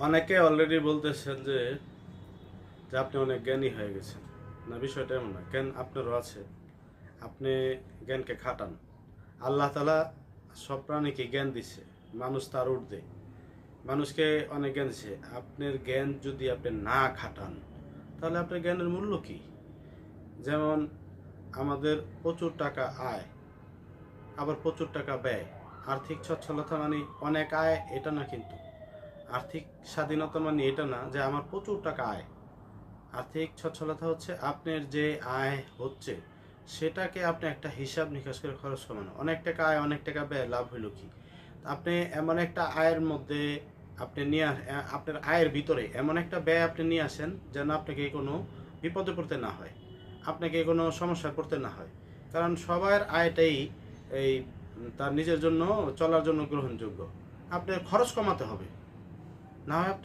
অনেকে অলরেডি বলতেছেন যে যে আপনি অনেক জ্ঞানী হয়ে গেছেন। না, বিষয়টা এমন না। জ্ঞান আপনারও আছে, আপনি জ্ঞানকে খাটান। আল্লাহ তালা সব প্রাণীকে জ্ঞান দিচ্ছে, মানুষ তার ঊর্ধ্বে। মানুষকে অনেক জ্ঞান দিচ্ছে। আপনার জ্ঞান যদি আপনি না খাটান তাহলে আপনার জ্ঞানের মূল্য কি? যেমন আমাদের প্রচুর টাকা আয়, আবার প্রচুর টাকা ব্যয়। আর্থিক সচ্ছলতা মানে অনেক আয় এটা না, কিন্তু আর্থিক স্বাধীনতা মানে এটা না যে আমার প্রচুর টাকা আয়। আর্থিক সচ্ছলতা হচ্ছে আপনার যে আয় হচ্ছে সেটাকে আপনি একটা হিসাব নিকাশ করে খরচ কমানো। অনেক টাকা আয়, অনেক টাকা ব্যয়, লাভ হইলো কি? আপনি এমন একটা আয়ের মধ্যে আপনি আপনার আয়ের ভিতরে এমন একটা ব্যয় আপনি নিয়ে আসেন যেন আপনাকে কোনো বিপদে পড়তে না হয়, আপনাকে কোনো সমস্যায় পড়তে না হয়। কারণ সবার আয়টাই এই তার নিজের জন্য, চলার জন্য গ্রহণযোগ্য। আপনার খরচ কমাতে হবে, না হয়